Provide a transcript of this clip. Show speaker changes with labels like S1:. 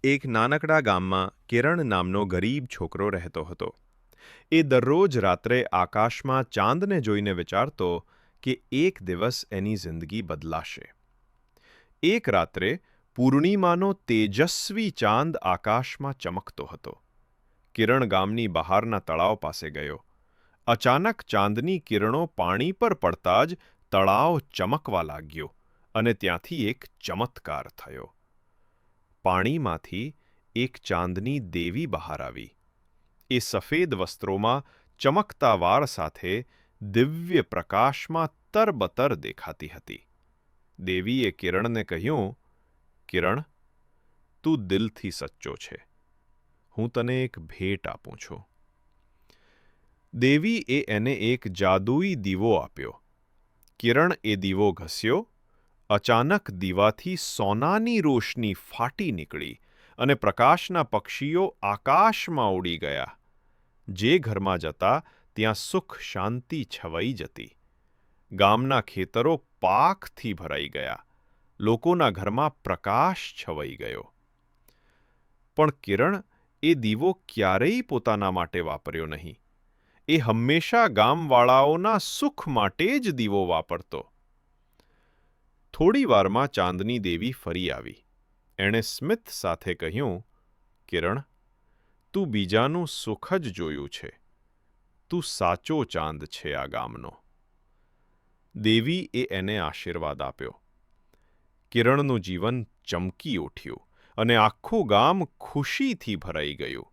S1: એક નાનકડા ગામમાં કિરણ નામનો ગરીબ છોકરો રહેતો હતો. એ દરરોજ રાત્રે આકાશમાં ચાંદને જોઈને વિચારતો કે એક દિવસ એની જિંદગી બદલાશે. એક રાત્રે પૂર્ણિમાનો તેજસ્વી ચાંદ આકાશમાં ચમકતો હતો. કિરણ ગામની બહારના તળાવ પાસે ગયો. અચાનક ચાંદની કિરણો પાણી પર પડતા જ તળાવ ચમકવા લાગ્યો અને ત્યાંથી એક ચમત્કાર થયો. પાણીમાંથી એક ચાંદની દેવી બહાર આવી. એ સફેદ વસ્ત્રોમાં ચમકતા વાળ સાથે દિવ્ય પ્રકાશમાં તરબતર દેખાતી હતી. દેવીએ કિરણને કહ્યું, કિરણ, તું દિલથી સચ્ચો છે. હું તને એક ભેટ આપું છું. દેવીએ એને એક જાદુઈ દીવો આપ્યો. કિરણ એ દીવો ઘસ્યો. અચાનક દીવાથી સોનાની રોશની ફાટી નીકળી અને પ્રકાશના પક્ષીઓ આકાશમાં ઉડી ગયા. જે ઘરમાં જતા ત્યાં સુખ શાંતિ છવાઈ જતી. ગામના ખેતરો પાકથી ભરાઈ ગયા. લોકોના ઘરમાં પ્રકાશ છવાઈ ગયો. પણ કિરણ એ દીવો ક્યારેય પોતાના માટે વાપર્યો નહીં. એ હંમેશા ગામવાળાઓના સુખ માટે જ દીવો વાપરતો. થોડી વારમાં ચાંદની દેવી ફરી આવી. એણે સ્મિત સાથે કહ્યું, કિરણ, તું બીજાનું સુખ જ જોયું છે. તું સાચો ચાંદ છે આ ગામનો. દેવીએ એને આશીર્વાદ આપ્યો. કિરણનું જીવન ચમકી ઉઠ્યું અને આખું ગામ ખુશીથી ભરાઈ ગયું.